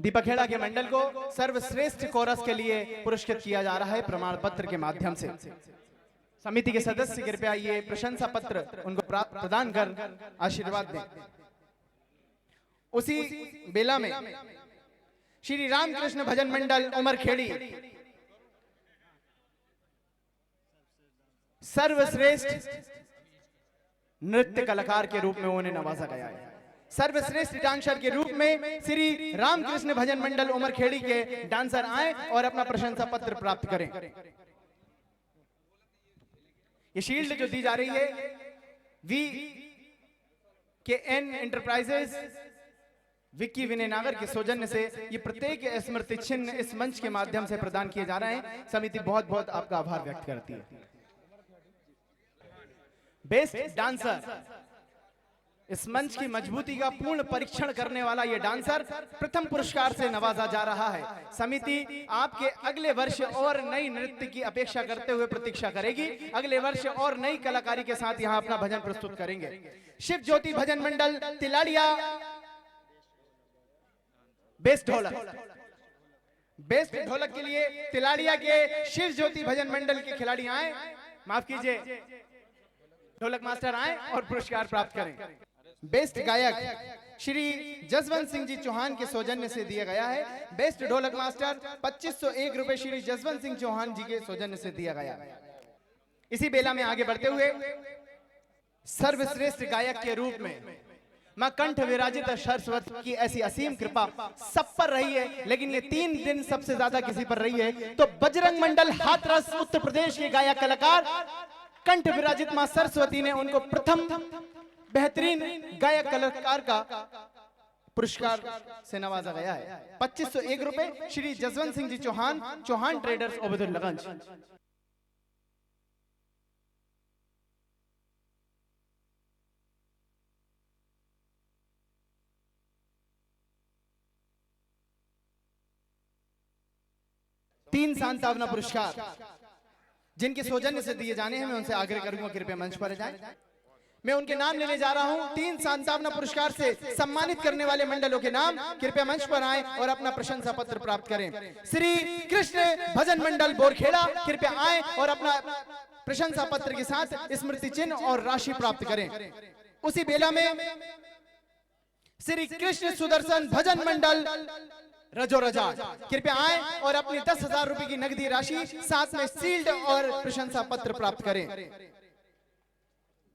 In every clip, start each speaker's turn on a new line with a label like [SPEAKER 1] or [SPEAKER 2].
[SPEAKER 1] दीपक खेड़ा के मंडल को सर्वश्रेष्ठ कोरस के लिए पुरस्कृत किया जा रहा है प्रमाण पत्र के माध्यम से। समिति के सदस्य कृपया ये प्रशंसा पत्र उनको प्रदान कर आशीर्वाद दें। उसी बेला में श्री रामकृष्ण भजन मंडल उमरखेड़ी सर्वश्रेष्ठ नृत्य कलाकार के रूप में उन्हें नवाजा गया है। सर्वश्रेष्ठ डांसर के रूप में श्री रामकृष्ण भजन मंडल उमरखेड़ी के डांसर आए और अपना प्रशंसा पत्र प्राप्त करें। ये शील्ड जो दी जा रही है VKN एंटरप्राइजेस विक्की विनय नागर के सौजन्य से ये प्रत्येक स्मृति चिन्ह इस मंच के माध्यम से प्रदान किए जा रहे हैं। समिति बहुत बहुत आपका आभार व्यक्त करती है। बेस्ट डांसर, इस मंच की मजबूती का पूर्ण परीक्षण करने वाला यह डांसर प्रथम पुरस्कार से नवाजा जा रहा है। समिति आपके अगले वर्ष और नई नृत्य की अपेक्षा करते हुए प्रतीक्षा करेगी। अगले वर्ष और नई कलाकारी के साथ यहां अपना भजन प्रस्तुत करेंगे। शिव ज्योति भजन मंडल तिलाड़िया बेस्ट ढोलक, बेस्ट ढोलक के लिए तिलाड़िया के शिव ज्योति भजन मंडल के खिलाड़ी आए, माफ कीजिए ढोलक मास्टर आए और पुरस्कार प्राप्त करें। बेस्ट गायक श्री जसवंत सिंह जी चौहान के सौजन्य से दिया गया है। बेस्ट ढोलक मास्टर 2501 रुपए श्री जसवंत सिंह चौहान जी के सौजन्य से दिया गया। इसी बेला में आगे बढ़ते हुए सर्वश्रेष्ठ गायक के रूप में मां कंठ विराजित सरस्वती की ऐसी असीम कृपा सब पर रही है, लेकिन ये 3 दिन सबसे ज्यादा किसी पर रही है तो बजरंग मंडल हाथरस उत्तर प्रदेश के गायक कलाकार कंठ विराजित मां सरस्वती ने उनको प्रथम बेहतरीन गायक कलाकार का पुरस्कार से नवाजा गया है। 2501 रुपए श्री जसवंत सिंह जी चौहान, चौहान ट्रेडर्स ओबेदुल्लागंज। तीन सांत्वना पुरस्कार जिनके सौजन्य से दिए जाने हैं, मैं उनसे आग्रह करूंगा कृपया मंच पर जाएं। मैं उनके नाम लेने जा रहा हूं। 3 सांत्वना पुरस्कार से सम्मानित करने वाले मंडलों के नाम कृपया मंच पर आएं और अपना प्रशंसा पत्र प्राप्त करें। श्री कृष्ण भजन मंडल बोरखेड़ा कृपया आएं और अपना प्रशंसा पत्र के साथ स्मृति चिन्ह और राशि प्राप्त करें। उसी बेला में श्री कृष्ण सुदर्शन भजन मंडल रजो रजा कृपया आए और अपनी 10,000 रुपए की नगदी राशि साथ में शील्ड और प्रशंसा पत्र प्राप्त करें।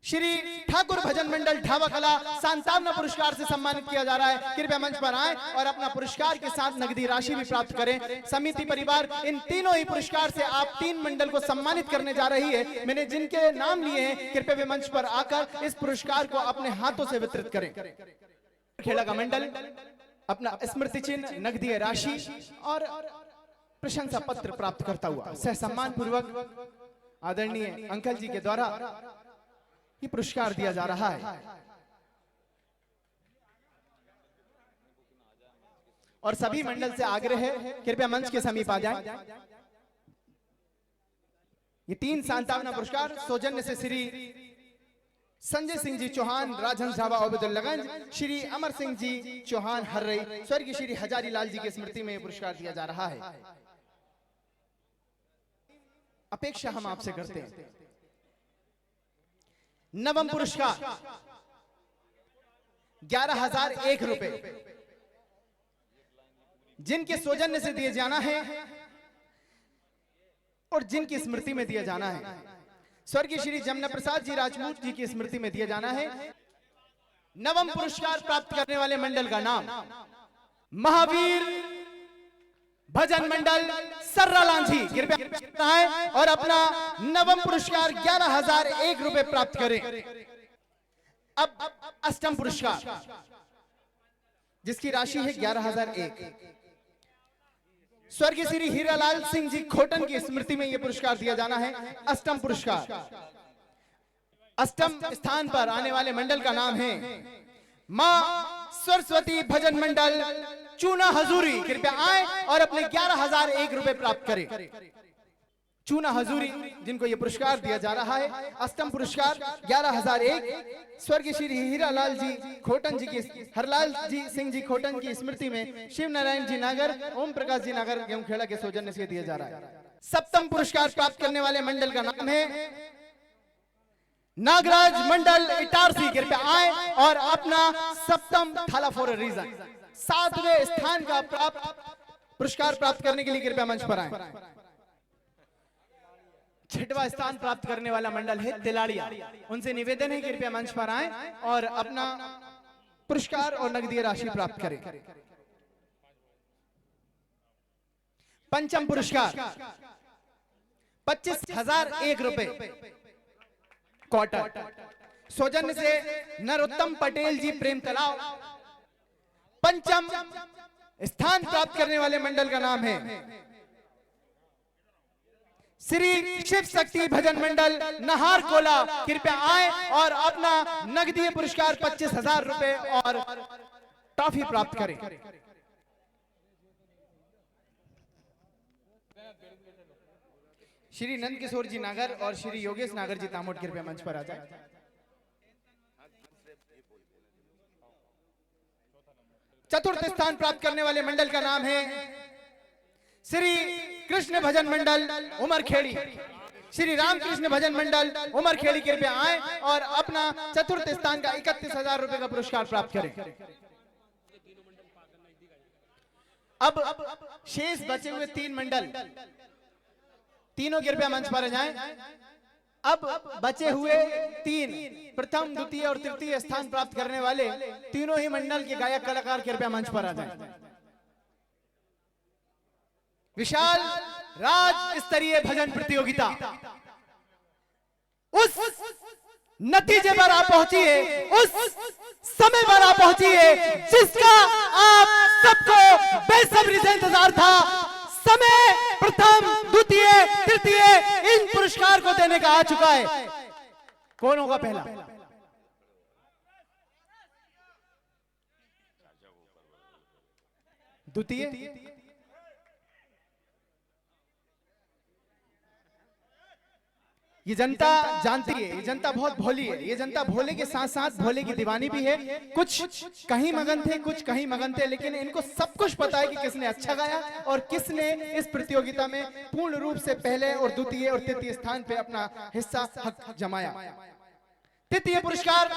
[SPEAKER 1] श्री ठाकुर भजन मंडल ढाबा कला सांत्वना पुरस्कार से सम्मानित किया जा रहा है। कृपया मंच पर आए और अपना पुरस्कार के साथ नगदी राशि भी प्राप्त करें। समिति परिवार इन तीनों ही पुरस्कार से आप 3 मंडल को सम्मानित करने जा रही है। मैंने जिनके नाम लिए हैं कृपया वे मंच पर आकर इस पुरस्कार को अपने हाथों से वितरित करें। खेड़ा का मंडल अपना स्मृति चिन्ह, नगदी राशि और प्रशंसा पत्र प्राप्त करता हुआ सह सम्मान पूर्वक आदरणीय अंकल जी के द्वारा ये पुरस्कार दिया जा रहा है। और सभी मंडल से आग्रह है कृपया मंच के समीप आ जाएं। ये 3 सांत्वना पुरस्कार सौजन्य से श्री संजय सिंह जी चौहान राजहंस ढाबा ओबेदुल्लागंज, श्री अमर सिंह जी चौहान हर्रई, स्वर्गीय श्री हजारी लाल जी की स्मृति में पुरस्कार दिया जा रहा है। अपेक्षा हम आपसे करते हैं नवम पुरस्कार 11,001 रुपए जिनके सौजन्य से दिए जाना है और जिनकी स्मृति में दिया जाना है। स्वर्गीय श्री जमुना प्रसाद जी राजपूत जी की स्मृति में दिया जाना है। नवम पुरस्कार प्राप्त करने वाले मंडल का नाम महावीर भजन मंडल सर्रा लांझी कृपया आए और अपना नवम पुरस्कार 11,001 रुपए प्राप्त करें। अब अष्टम पुरस्कार जिसकी राशि है 11,001 स्वर्गीय श्री हीरालाल सिंह जी खोटन की स्मृति में यह पुरस्कार दिया जाना है। अष्टम पुरस्कार अष्टम स्थान पर आने वाले मंडल का नाम है मां सरस्वती भजन मंडल चूना हजूरी कृपया आए और अपने 11,001 रुपए प्राप्त करें। चूना हजूरी जिनको ये पुरस्कार दिया जा रहा है। अष्टम पुरस्कार 11,001 स्वर्गीय श्री हीरालाल जी खोटन जी की हरलाल जी सिंह जी खोटन की स्मृति में शिव नारायण जी नागर, ओम प्रकाश जी नागर गेहूंखेड़ा के सौजन्य से दिया जा रहा है। सप्तम पुरस्कार प्राप्त करने वाले मंडल का नाम है नागराज मंडल इटारसी। कृपया आए और अपना सप्तम थाला फॉर अ रीजन 7वें स्थान का पुरस्कार प्राप्त करने के लिए कृपया मंच पर आए। 6वां स्थान प्राप्त करने वाला मंडल है तिलाड़िया। उनसे निवेदन है कृपया मंच पर आए और अपना पुरस्कार और नगदीय राशि प्राप्त करें। पंचम पुरस्कार 25,001 रुपए क्वार्टर सौजन्य से नरोत्तम पटेल जी प्रेम तालाब। पंचम स्थान प्राप्त करने वाले मंडल का नाम है श्री शिव शक्ति भजन मंडल नहार कोला। कृपया आए और अपना नगदीय पुरस्कार 25,000 रुपए और ट्रॉफी प्राप्त करें। श्री नंद किशोर जी नागर और श्री योगेश नागर जी तामोट कृपया मंच पर आ जाए। चतुर्थ स्थान प्राप्त करने वाले मंडल का नाम है श्री कृष्ण भजन मंडल उमरखेड़ी। श्री रामकृष्ण भजन मंडल उमरखेड़ी कृपया आए और अपना चतुर्थ स्थान का 31,000 रुपए का पुरस्कार प्राप्त करें। अब शेष बचे हुए 3 मंडल, तीनों कृपया मंच पर जाएं। अब बचे हुए 3 प्रथम, द्वितीय और तृतीय स्थान प्राप्त करने वाले तीनों ही मंडल के गायक कलाकार कृपया मंच पर आ जाएं। विशाल राज्य स्तरीय भजन प्रतियोगिता उस नतीजे पर आप पहुंचिए, उस समय पर आप पहुंचिए जिसका आप सबको बेसब्री से इंतजार था। समय प्रथम, द्वितीय, तृतीय इन पुरस्कार को देने का आ चुका है। कौन होगा पहला? द्वितीय? ये जनता जानती है, ये जनता बहुत भोली है। ये जनता भोले के साथ साथ भोले की दीवानी भी है। कुछ कहीं मगन थे, कुछ कहीं मगन थे, लेकिन इनको सब कुछ पता है कि किसने अच्छा गाया और किसने इस प्रतियोगिता में पूर्ण रूप से पहले और द्वितीय और तृतीय स्थान पे अपना हिस्सा हक जमाया। तृतीय पुरस्कार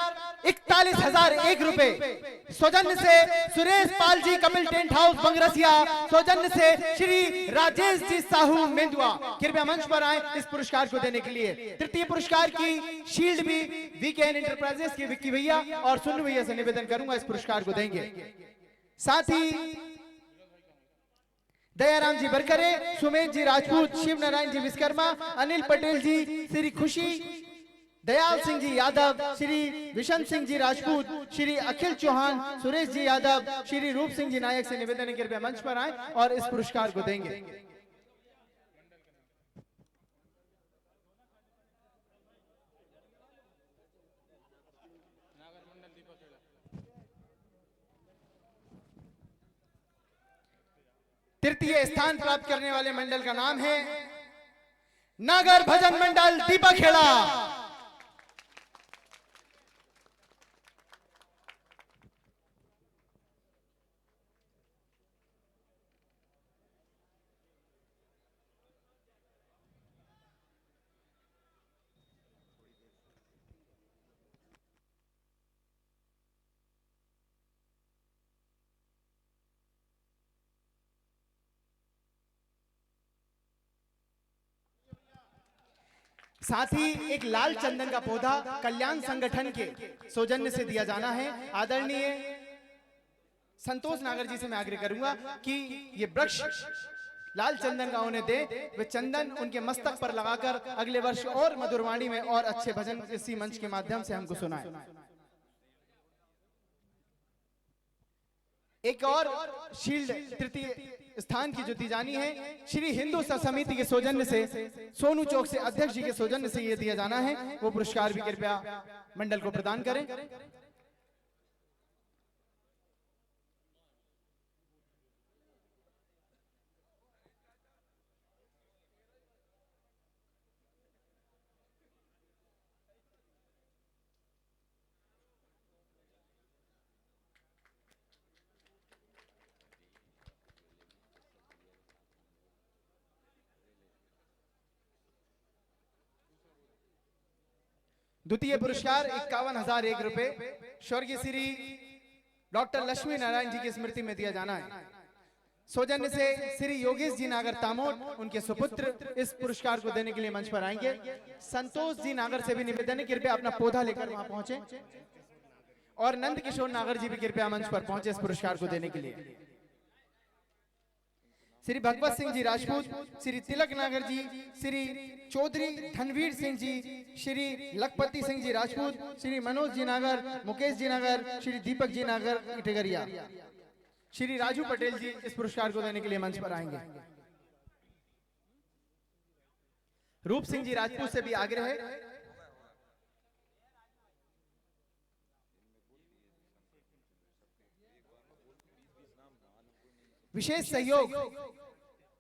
[SPEAKER 1] 41,001 रुपए सौजन्य से सुरेश पाल जी कपिल टेंट हाउस बंगरसिया। सौजन्य से श्री राजेश जी साहू मेंदुआ कृपया मंच पर आए इस पुरस्कार को देने के लिए। तृतीय पुरस्कार की शील्ड भी वीकेएन एंटरप्राइजेस के विक्की भैया और सुन भैया से निवेदन करूंगा इस पुरस्कार को देंगे। साथ ही दयाराम जी बरकरे, सुमेश जी राजपूत, शिव नारायण जी विश्वकर्मा, अनिल पटेल जी, श्री खुशी दयाल सिंह जी यादव, श्री विशन सिंह जी राजपूत, श्री अखिल चौहान, सुरेश जी यादव, श्री रूप सिंह जी नायक से निवेदन है कृपया मंच पर आए और इस पुरस्कार को देंगे। तृतीय स्थान प्राप्त करने वाले मंडल का नाम है नागर भजन मंडल दीपखेड़ा। साथ ही एक लाल चंदन का पौधा कल्याण संगठन के सौजन्य से दिया जाना है। आदरणीय संतोष नागर जी से मैं आग्रह करूंगा कि ये वृक्ष लाल चंदन का उन्हें दे, वे चंदन उनके मस्तक पर लगाकर अगले वर्ष और मधुरवाणी में और अच्छे भजन इसी मंच के माध्यम से हमको सुनाए। एक और शील्ड तृतीय स्थान की जो दी जानी है श्री हिंदू समिति के सौजन्य से सोनू चौक से अध्यक्ष जी के सौजन्य से ये दिया जाना है। वो पुरस्कार भी कृपया मंडल को प्रदान करें। द्वितीय पुरस्कार 51,001 रुपए स्वर्गीय श्री डॉक्टर लक्ष्मी नारायण जी की स्मृति में दिया जाना है। सौजन्य से श्री योगेश जी नागर तामोद, उनके सुपुत्र इस पुरस्कार को देने के लिए मंच पर आएंगे। संतोष जी नागर से भी निवेदन है, कृपया अपना पौधा लेकर वहां पहुंचे। और नंद किशोर नागर जी भी कृपया मंच पर पहुंचे इस पुरस्कार को देने के लिए। श्री भगवत सिंह जी राजपूत, श्री तिलक नागर जी, श्री चौधरी धनवीर सिंह जी, श्री लखपति सिंह जी राजपूत, श्री मनोज जी नागर, मुकेश जी नागर, श्री दीपक जी नागर इटगरिया, श्री राजू पटेल जी इस पुरस्कार को देने के लिए मंच पर आएंगे। रूप सिंह जी राजपूत से भी आग्रह है। विशेष सहयोग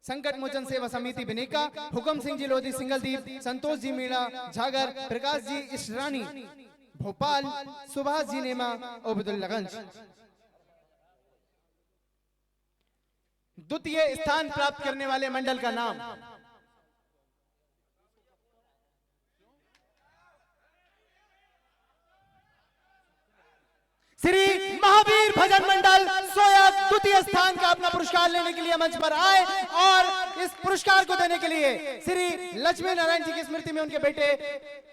[SPEAKER 1] संकट मोचन सेवा समिति बिनेका, हुक्म सिंह जी लोधी सिंगलदीप, संतोष जी मीणा झागर, प्रकाश जी इशरानी भोपाल, सुभाष जी नेमा ओबेदुल्लागंज। द्वितीय स्थान प्राप्त करने वाले मंडल का नाम श्री महावीर भजन मंडल सोया द्वितीय स्थान का अपना पुरस्कार लेने के लिए मंच पर आए और इस पुरस्कार को देने के लिए श्री लक्ष्मी नारायण जी की स्मृति में उनके बेटे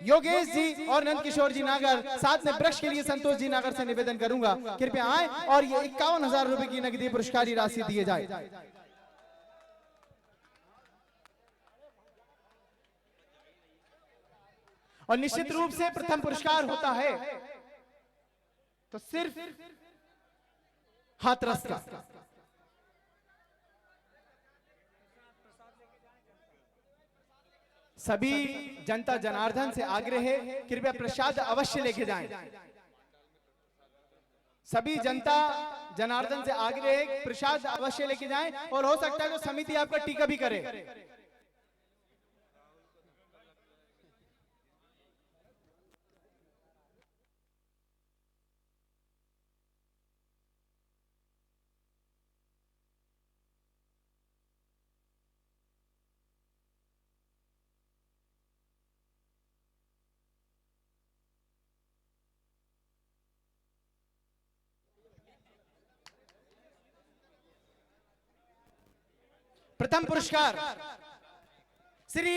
[SPEAKER 1] योगेश जी और नंद किशोर जी नागर, साथ में वृक्ष के लिए संतोष जी नागर से निवेदन करूंगा कृपया आए और ये 51,000 रुपए की नकदी पुरस्कार राशि दिए जाए। और निश्चित रूप से प्रथम पुरस्कार होता है तो सिर्फ हाथरस का। सभी जनता जनार्दन से आग्रह है, कृपया प्रसाद अवश्य लेके जाएं। सभी जनता जनार्दन से आग्रह है, प्रसाद अवश्य लेके जाएं और हो सकता है तो समिति आपका टीका भी करे। प्रथम पुरस्कार श्री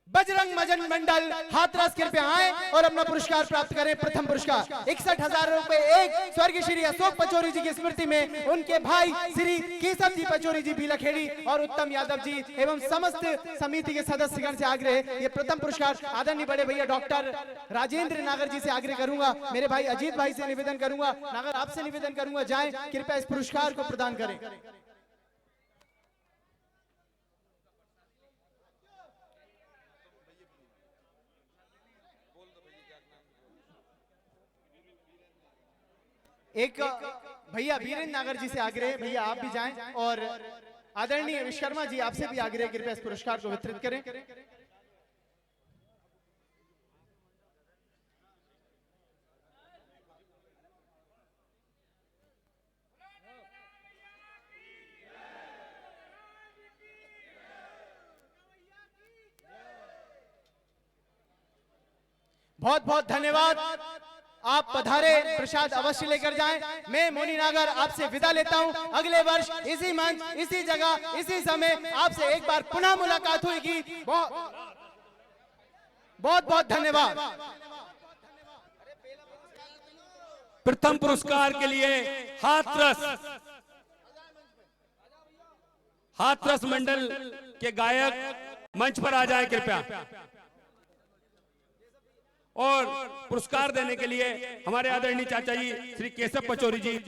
[SPEAKER 1] बजरंग मजन मंडल हाथरस कृपया आए और अपना पुरस्कार प्राप्त करें। प्रथम पुरस्कार 61,000 रुपए एक स्वर्गीय श्री अशोक पचौरी जी की स्मृति में उनके भाई श्री केशव जी पचौरी जी भीलाखेड़ी और उत्तम यादव जी एवं समस्त समिति के सदस्यगण से आग्रह है, ये प्रथम पुरस्कार आदरणीय बड़े भैया डॉक्टर राजेंद्र नागर जी से आग्रह करूंगा। मेरे भाई अजीत भाई से निवेदन करूंगा, नागर आपसे निवेदन करूंगा, जाए कृपया इस पुरस्कार को प्रदान करें। एक भैया वीरेंद्र नागर जी से आग्रह, भैया आप भी जाएं और आदरणीय विश्वकर्मा जी आपसे भी आग्रह, कृपया इस पुरस्कार को वितरित करें। बहुत बहुत धन्यवाद, आप पधारे, प्रसाद अवश्य लेकर जाएं। मैं मोनी नागर आपसे विदा लेता हूं। अगले वर्ष इसी मंच, इसी जगह, इसी समय आपसे एक बार पुनः मुलाकात होगी। बहुत बहुत धन्यवाद।
[SPEAKER 2] प्रथम पुरस्कार के लिए हाथरस मंडल के गायक मंच पर आ जाएं कृपया। और पुरस्कार देने के लिए हमारे आदरणीय चाचा जी श्री केशव पचौरी जी।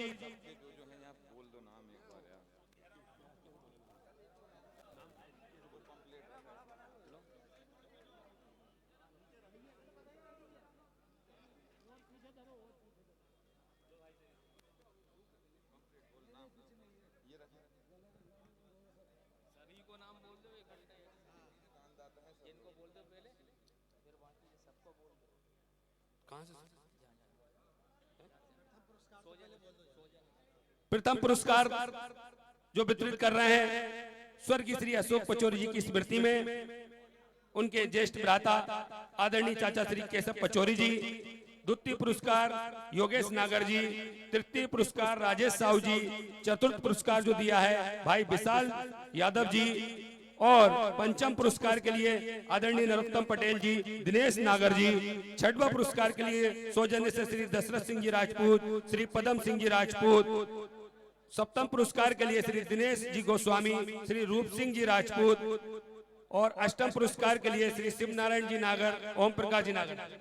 [SPEAKER 2] प्रथम पुरस्कार जो वितरित कर रहे हैं स्वर्गीय श्री अशोक पचौरी जी की स्मृति में उनके ज्येष्ठ भ्राता आदरणीय चाचा श्री केशव पचौरी जी, द्वितीय पुरस्कार योगेश नागर जी, तृतीय पुरस्कार राजेश साहू जी, चतुर्थ पुरस्कार जो दिया है भाई विशाल यादव जी, और पंचम पुरस्कार के लिए आदरणीय नरोत्तम पटेल जी, दिनेश नागर जी, छठवां पुरस्कार के लिए सौजन्य से श्री दशरथ सिंह जी राजपूत, श्री पदम सिंह जी राजपूत, सप्तम पुरस्कार के लिए श्री दिनेश जी गोस्वामी, श्री रूप सिंह जी राजपूत, और अष्टम पुरस्कार के लिए श्री शिव नारायण जी नागर, ओम प्रकाश जी नागर।